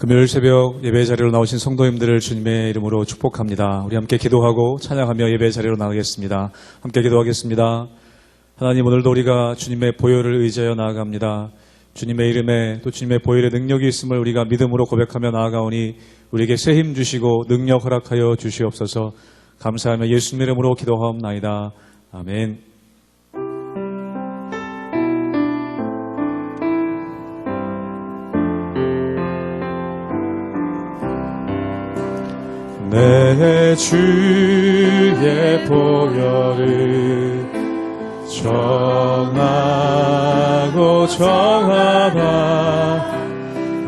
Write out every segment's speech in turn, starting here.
금요일 새벽 예배 자리로 나오신 성도님들을 주님의 이름으로 축복합니다. 우리 함께 기도하고 찬양하며 예배 자리로 나가겠습니다. 함께 기도하겠습니다. 하나님, 오늘도 우리가 주님의 보혈을 의지하여 나아갑니다. 주님의 이름에 또 주님의 보혈의 능력이 있음을 우리가 믿음으로 고백하며 나아가오니 우리에게 새 힘 주시고 능력 허락하여 주시옵소서. 감사하며 예수님 이름으로 기도하옵나이다. 아멘. 내 주의 보혈을 정하고 정하다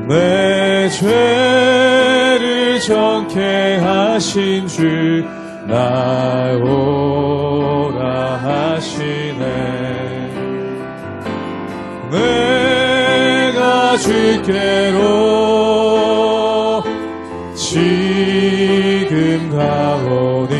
내 죄를 정케 하신 주 나오라 하시네. 내가 주께로 지금 가오니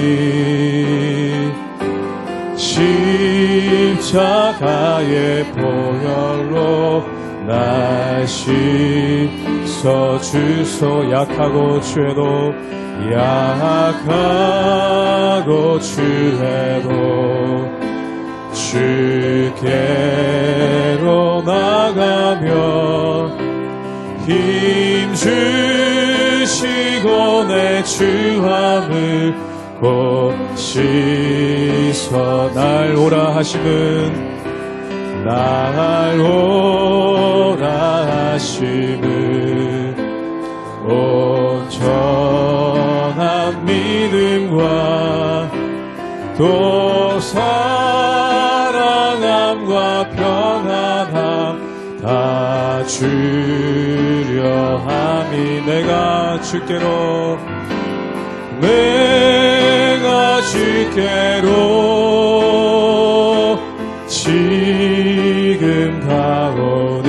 십자가의 보혈로 날 씻어 주소. 약하고 죄도 약하고 죄도 주께로 나가며 힘 주시고 내 주함을 곧 씻어 날 오라 하심은 날 오라 하심은 온전한 믿음과 또 사랑함과 평안함 다 주려 함이 내가 주께로 지금 가오니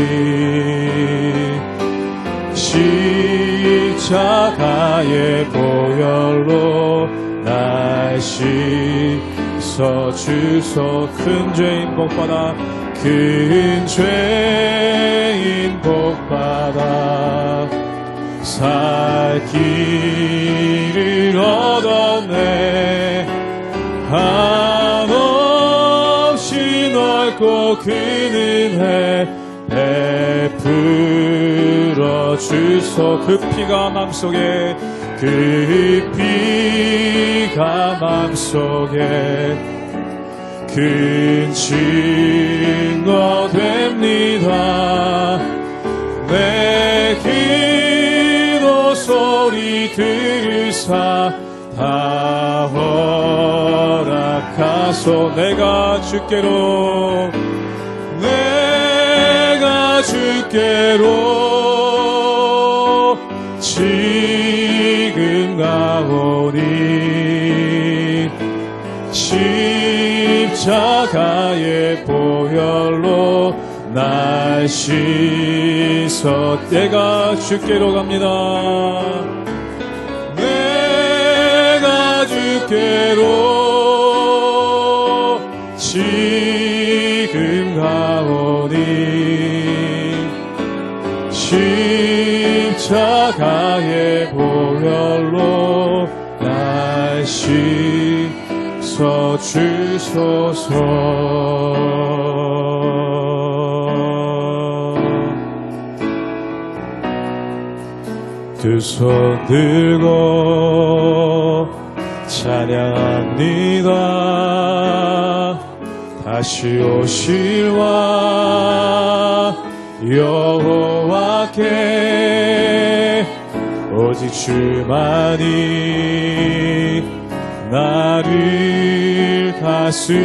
십자가의 보혈로 날 씻어 주소. 큰 죄인 복받아 큰 죄인 복받아 살 길을 얻었네. 한없이 넓고 큰 은혜 베풀어 주소. 그 피가 맘속에 그 피가 맘속에 큰 증거 됩니다. 내 기도 소리 들으사 다 허락하소. 내가 주께로 지금 가오니 십자가의 보혈로 날 씻어. 내가 주께로 갑니다. 내가 주께로 지금 가오니 십자가의 보혈로 날 씻어 주소서. 두 손 들고 찬양합니다. 다시 오실와 여호와께 오직 주만이 나를 다스리네.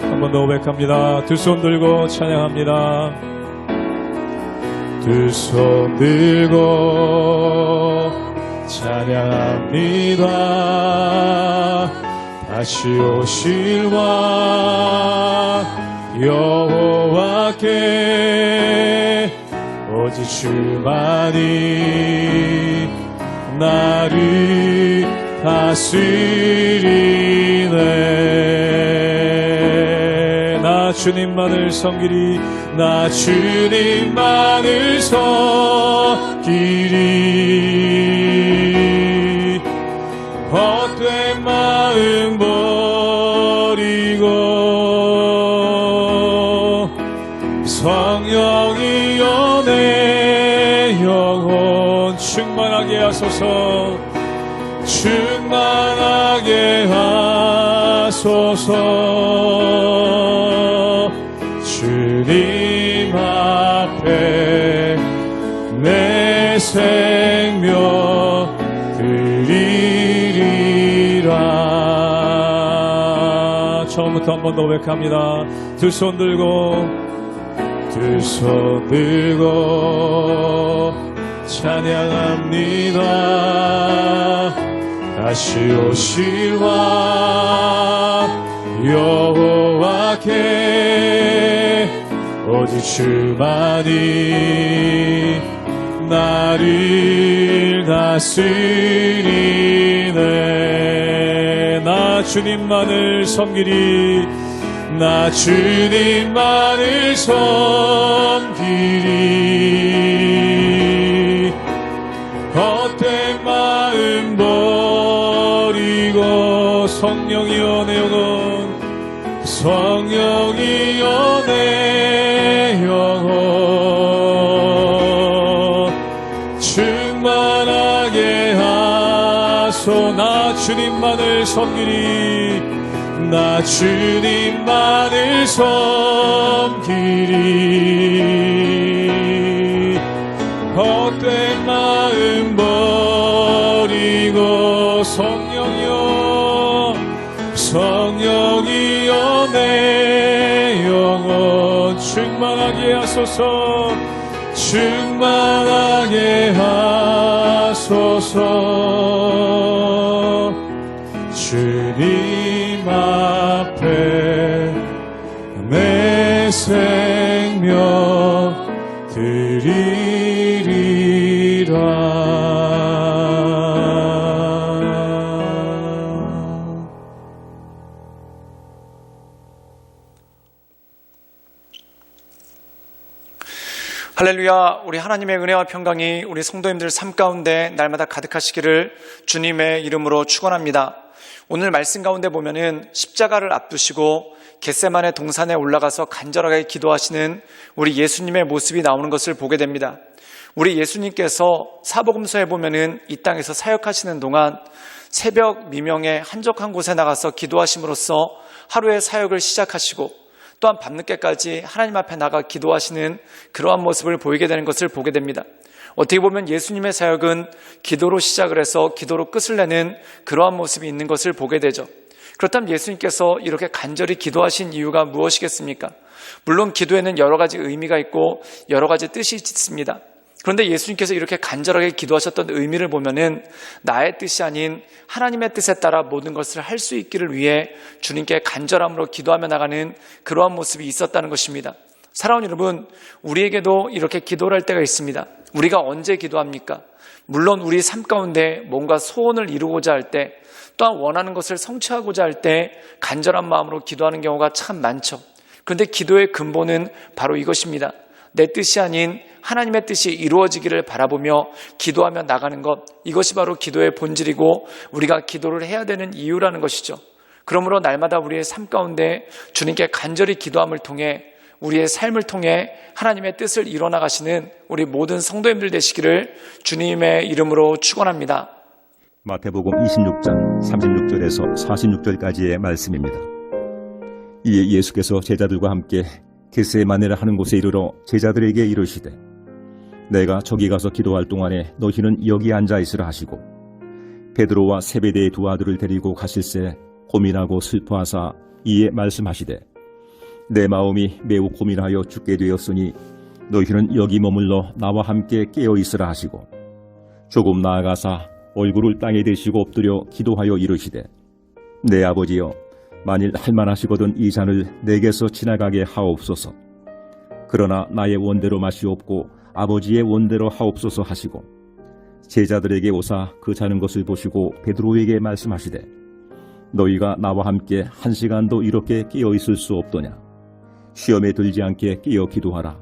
한 번 더 고백합니다. 두 손 들고 찬양합니다. 두 손 들고 찬양합니다. 다시 오실와 여호와께 오직 주만이 나를 다스리네. 나 주님만을 섬기리. 나 주님만을 섬기리. 헛된 마음 버리고 성령이여 내 영혼 충만하게 하소서. 충만하게 하소서. 주님 앞에 내 생명 드리리라. 처음부터 한 번 더 고백합니다. 두 손 들고 찬양합니다. 다시 오실 왕 여호와께 오직 주만이 나를 다스리네. 나 주님만을 섬기리. 나 주님만을 섬기리. 헛된 마음 버리고 성령이여 내 영혼 성령이여 내 영혼 충만하게 하소. 나 주님만을 섬기리. 나 주님만을 섬기리. 헛된 마음 버리고 성령이여 성령이여 내 영혼 충만하게 하소서. 충만하게 하소서. 주님 앞에 내 생명 드리리라. 할렐루야. 우리 하나님의 은혜와 평강이 우리 성도님들 삶 가운데 날마다 가득하시기를 주님의 이름으로 축원합니다. 오늘 말씀 가운데 보면은 십자가를 앞두시고 겟세마네 동산에 올라가서 간절하게 기도하시는 우리 예수님의 모습이 나오는 것을 보게 됩니다. 우리 예수님께서 사복음서에 보면은 이 땅에서 사역하시는 동안 새벽 미명에 한적한 곳에 나가서 기도하심으로써 하루의 사역을 시작하시고 또한 밤늦게까지 하나님 앞에 나가 기도하시는 그러한 모습을 보이게 되는 것을 보게 됩니다. 어떻게 보면 예수님의 사역은 기도로 시작을 해서 기도로 끝을 내는 그러한 모습이 있는 것을 보게 되죠. 그렇다면 예수님께서 이렇게 간절히 기도하신 이유가 무엇이겠습니까? 물론 기도에는 여러 가지 의미가 있고 여러 가지 뜻이 있습니다. 그런데 예수님께서 이렇게 간절하게 기도하셨던 의미를 보면은 나의 뜻이 아닌 하나님의 뜻에 따라 모든 것을 할 수 있기를 위해 주님께 간절함으로 기도하며 나가는 그러한 모습이 있었다는 것입니다. 사랑하는 여러분, 우리에게도 이렇게 기도를 할 때가 있습니다. 우리가 언제 기도합니까? 물론 우리 삶 가운데 뭔가 소원을 이루고자 할 때, 또한 원하는 것을 성취하고자 할 때 간절한 마음으로 기도하는 경우가 참 많죠. 그런데 기도의 근본은 바로 이것입니다. 내 뜻이 아닌 하나님의 뜻이 이루어지기를 바라보며 기도하며 나가는 것, 이것이 바로 기도의 본질이고 우리가 기도를 해야 되는 이유라는 것이죠. 그러므로 날마다 우리의 삶 가운데 주님께 간절히 기도함을 통해 우리의 삶을 통해 하나님의 뜻을 이뤄나가시는 우리 모든 성도님들 되시기를 주님의 이름으로 축원합니다. 마태복음 26장 36절에서 46절까지의 말씀입니다. 이에 예수께서 제자들과 함께 겟세마네라 하는 곳에 이르러 제자들에게 이르시되 내가 저기 가서 기도할 동안에 너희는 여기 앉아 있으라 하시고 베드로와 세베대의 두 아들을 데리고 가실새 고민하고 슬퍼하사 이에 말씀하시되 내 마음이 매우 고민하여 죽게 되었으니 너희는 여기 머물러 나와 함께 깨어 있으라 하시고 조금 나아가사 얼굴을 땅에 대시고 엎드려 기도하여 이르시되 내 아버지여 만일 할만하시거든 이 잔을 내게서 지나가게 하옵소서. 그러나 나의 원대로 마시옵고 아버지의 원대로 하옵소서 하시고 제자들에게 오사 그 자는 것을 보시고 베드로에게 말씀하시되 너희가 나와 함께 1시간도 이렇게 깨어 있을 수 없더냐. 시험에 들지 않게 깨어 기도하라.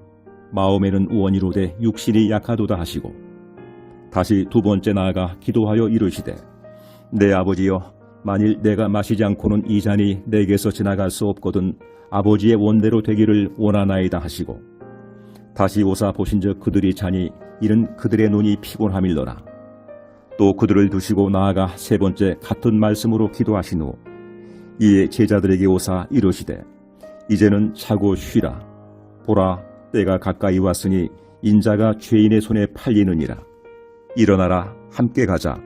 마음에는 원이로되 육신이 약하도다 하시고 다시 두 번째 나아가 기도하여 이르시되 내 아버지여 만일 내가 마시지 않고는 이 잔이 내게서 지나갈 수 없거든 아버지의 원대로 되기를 원하나이다 하시고 다시 오사 보신즉 그들이 자니 이는 그들의 눈이 피곤함일러라. 또 그들을 두시고 나아가 세 번째 같은 말씀으로 기도하신 후 이에 제자들에게 오사 이르시되 이제는 자고 쉬라. 보라 때가 가까이 왔으니 인자가 죄인의 손에 팔리느니라. 일어나라 함께 가자.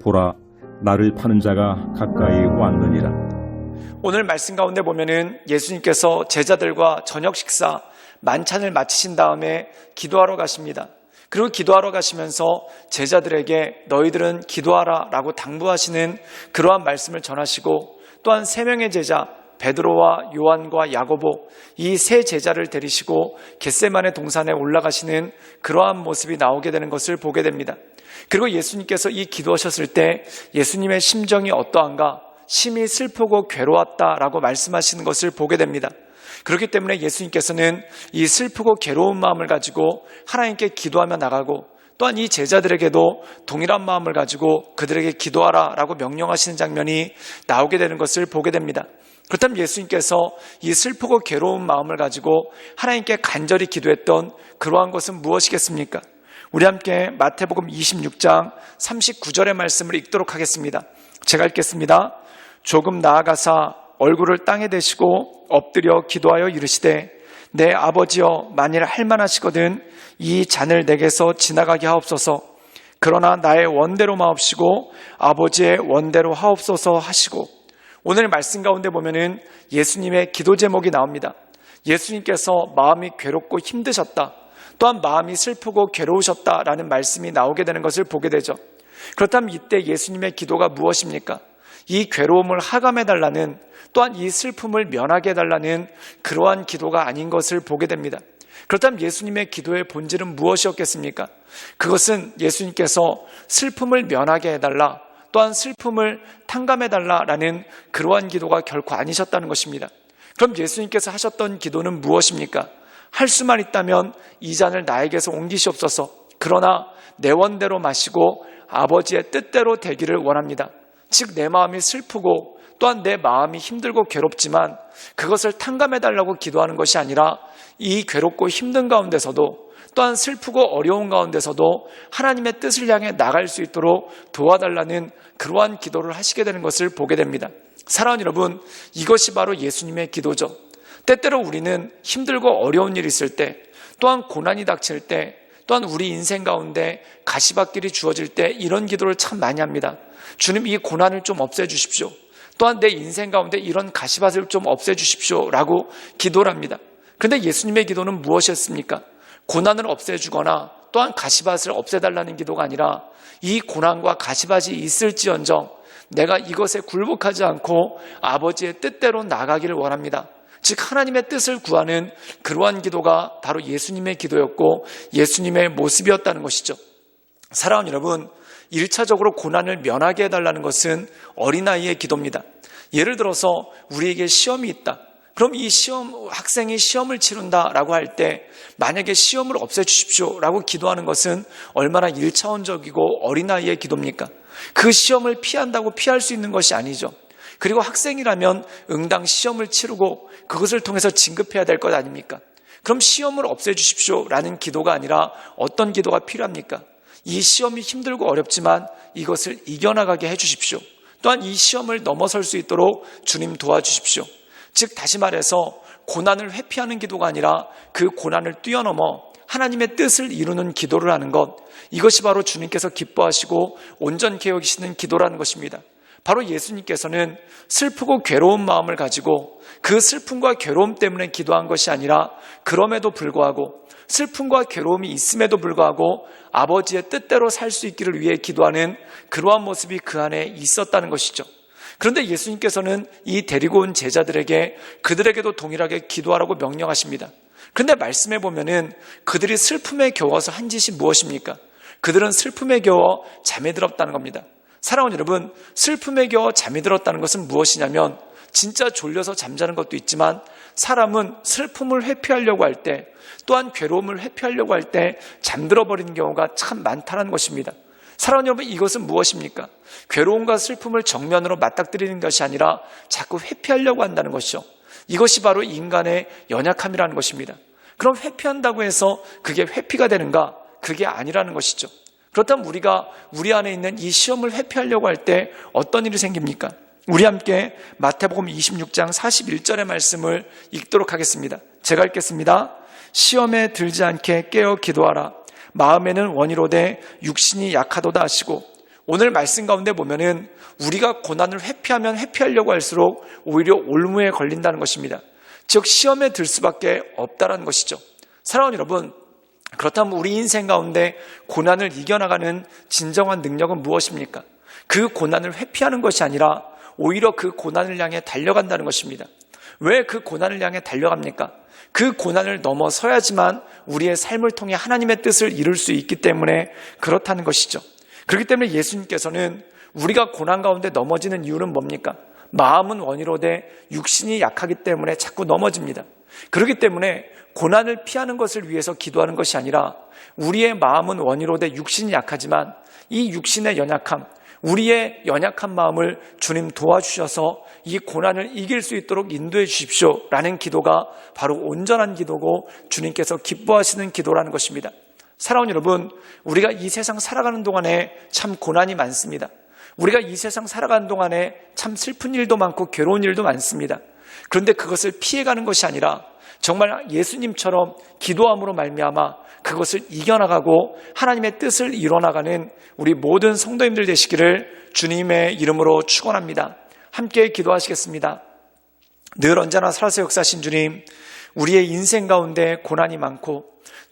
보라 나를 파는 자가 가까이 왔느니라. 오늘 말씀 가운데 보면은 예수님께서 제자들과 저녁 식사 만찬을 마치신 다음에 기도하러 가십니다. 그리고 기도하러 가시면서 제자들에게 너희들은 기도하라 라고 당부하시는 그러한 말씀을 전하시고 또한 세 명의 제자 베드로와 요한과 야고보 이 세 제자를 데리시고 겟세마네 동산에 올라가시는 그러한 모습이 나오게 되는 것을 보게 됩니다. 그리고 예수님께서 이 기도하셨을 때 예수님의 심정이 어떠한가? 심히 슬프고 괴로웠다라고 말씀하시는 것을 보게 됩니다. 그렇기 때문에 예수님께서는 이 슬프고 괴로운 마음을 가지고 하나님께 기도하며 나가고 또한 이 제자들에게도 동일한 마음을 가지고 그들에게 기도하라 라고 명령하시는 장면이 나오게 되는 것을 보게 됩니다. 그렇다면 예수님께서 이 슬프고 괴로운 마음을 가지고 하나님께 간절히 기도했던 그러한 것은 무엇이겠습니까? 우리 함께 마태복음 26장 39절의 말씀을 읽도록 하겠습니다. 제가 읽겠습니다. 조금 나아가사 얼굴을 땅에 대시고 엎드려 기도하여 이르시되 내 아버지여 만일 할만하시거든 이 잔을 내게서 지나가게 하옵소서. 그러나 나의 원대로 마옵시고 아버지의 원대로 하옵소서 하시고 오늘 말씀 가운데 보면은 예수님의 기도 제목이 나옵니다. 예수님께서 마음이 괴롭고 힘드셨다. 또한 마음이 슬프고 괴로우셨다라는 말씀이 나오게 되는 것을 보게 되죠. 그렇다면 이때 예수님의 기도가 무엇입니까? 이 괴로움을 하감해달라는 또한 이 슬픔을 면하게 해달라는 그러한 기도가 아닌 것을 보게 됩니다. 그렇다면 예수님의 기도의 본질은 무엇이었겠습니까? 그것은 예수님께서 슬픔을 면하게 해달라 또한 슬픔을 탕감해달라라는 그러한 기도가 결코 아니셨다는 것입니다. 그럼 예수님께서 하셨던 기도는 무엇입니까? 할 수만 있다면 이 잔을 나에게서 옮기시옵소서. 그러나 내 원대로 마시고 아버지의 뜻대로 되기를 원합니다. 즉 내 마음이 슬프고 또한 내 마음이 힘들고 괴롭지만 그것을 탕감해달라고 기도하는 것이 아니라 이 괴롭고 힘든 가운데서도 또한 슬프고 어려운 가운데서도 하나님의 뜻을 향해 나갈 수 있도록 도와달라는 그러한 기도를 하시게 되는 것을 보게 됩니다. 사랑하는 여러분, 이것이 바로 예수님의 기도죠. 때때로 우리는 힘들고 어려운 일이 있을 때 또한 고난이 닥칠 때 또한 우리 인생 가운데 가시밭길이 주어질 때 이런 기도를 참 많이 합니다. 주님 이 고난을 좀 없애주십시오. 또한 내 인생 가운데 이런 가시밭을 좀 없애주십시오 라고 기도를 합니다. 그런데 예수님의 기도는 무엇이었습니까? 고난을 없애주거나 또한 가시밭을 없애달라는 기도가 아니라 이 고난과 가시밭이 있을지언정 내가 이것에 굴복하지 않고 아버지의 뜻대로 나가기를 원합니다. 즉 하나님의 뜻을 구하는 그러한 기도가 바로 예수님의 기도였고 예수님의 모습이었다는 것이죠. 사랑하는 여러분, 1차적으로 고난을 면하게 해달라는 것은 어린아이의 기도입니다. 예를 들어서 우리에게 시험이 있다. 그럼 이 학생이 시험을 치른다라고 할 때 만약에 시험을 없애주십시오 라고 기도하는 것은 얼마나 1차원적이고 어린아이의 기도입니까? 그 시험을 피한다고 피할 수 있는 것이 아니죠. 그리고 학생이라면 응당 시험을 치르고 그것을 통해서 진급해야 될 것 아닙니까? 그럼 시험을 없애주십시오 라는 기도가 아니라 어떤 기도가 필요합니까? 이 시험이 힘들고 어렵지만 이것을 이겨나가게 해주십시오. 또한 이 시험을 넘어설 수 있도록 주님 도와주십시오. 즉 다시 말해서 고난을 회피하는 기도가 아니라 그 고난을 뛰어넘어 하나님의 뜻을 이루는 기도를 하는 것, 이것이 바로 주님께서 기뻐하시고 온전케 여기시는 기도라는 것입니다. 바로 예수님께서는 슬프고 괴로운 마음을 가지고 그 슬픔과 괴로움 때문에 기도한 것이 아니라 그럼에도 불구하고 슬픔과 괴로움이 있음에도 불구하고 아버지의 뜻대로 살 수 있기를 위해 기도하는 그러한 모습이 그 안에 있었다는 것이죠. 그런데 예수님께서는 이 데리고 온 제자들에게 그들에게도 동일하게 기도하라고 명령하십니다. 그런데 말씀해 보면은 그들이 슬픔에 겨워서 한 짓이 무엇입니까? 그들은 슬픔에 겨워 잠에 들었다는 겁니다. 사랑하는 여러분, 슬픔에 겨워 잠이 들었다는 것은 무엇이냐면 진짜 졸려서 잠자는 것도 있지만 사람은 슬픔을 회피하려고 할 때 또한 괴로움을 회피하려고 할 때 잠들어 버리는 경우가 참 많다는 것입니다. 사랑하는 여러분, 이것은 무엇입니까? 괴로움과 슬픔을 정면으로 맞닥뜨리는 것이 아니라 자꾸 회피하려고 한다는 것이죠. 이것이 바로 인간의 연약함이라는 것입니다. 그럼 회피한다고 해서 그게 회피가 되는가? 그게 아니라는 것이죠. 그렇다면 우리가 우리 안에 있는 이 시험을 회피하려고 할 때 어떤 일이 생깁니까? 우리 함께 마태복음 26장 41절의 말씀을 읽도록 하겠습니다. 제가 읽겠습니다. 시험에 들지 않게 깨어 기도하라. 마음에는 원이로되 육신이 약하도다 하시고, 오늘 말씀 가운데 보면은 우리가 고난을 회피하면 회피하려고 할수록 오히려 올무에 걸린다는 것입니다. 즉 시험에 들 수밖에 없다는 것이죠. 사랑하는 여러분, 그렇다면 우리 인생 가운데 고난을 이겨나가는 진정한 능력은 무엇입니까? 그 고난을 회피하는 것이 아니라 오히려 그 고난을 향해 달려간다는 것입니다. 왜 그 고난을 향해 달려갑니까? 그 고난을 넘어서야지만 우리의 삶을 통해 하나님의 뜻을 이룰 수 있기 때문에 그렇다는 것이죠. 그렇기 때문에 예수님께서는 우리가 고난 가운데 넘어지는 이유는 뭡니까? 마음은 원이로되 육신이 약하기 때문에 자꾸 넘어집니다. 그렇기 때문에 고난을 피하는 것을 위해서 기도하는 것이 아니라 우리의 마음은 원이로되 육신이 약하지만 이 육신의 연약함, 우리의 연약한 마음을 주님 도와주셔서 이 고난을 이길 수 있도록 인도해 주십시오 라는 기도가 바로 온전한 기도고 주님께서 기뻐하시는 기도라는 것입니다. 사랑하는 여러분, 우리가 이 세상 살아가는 동안에 참 고난이 많습니다. 우리가 이 세상 살아가는 동안에 참 슬픈 일도 많고 괴로운 일도 많습니다. 그런데 그것을 피해가는 것이 아니라 정말 예수님처럼 기도함으로 말미암아 그것을 이겨나가고 하나님의 뜻을 이뤄나가는 우리 모든 성도님들 되시기를 주님의 이름으로 축원합니다. 함께 기도하시겠습니다. 늘 언제나 살아서 역사하신 주님, 우리의 인생 가운데 고난이 많고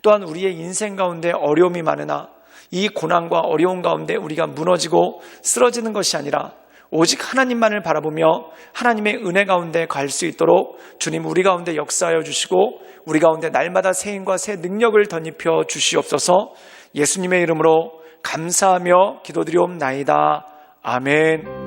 또한 우리의 인생 가운데 어려움이 많으나 이 고난과 어려움 가운데 우리가 무너지고 쓰러지는 것이 아니라 오직 하나님만을 바라보며 하나님의 은혜 가운데 갈 수 있도록 주님 우리 가운데 역사하여 주시고 우리 가운데 날마다 새 힘과 새 능력을 덧입혀 주시옵소서. 예수님의 이름으로 감사하며 기도드리옵나이다. 아멘.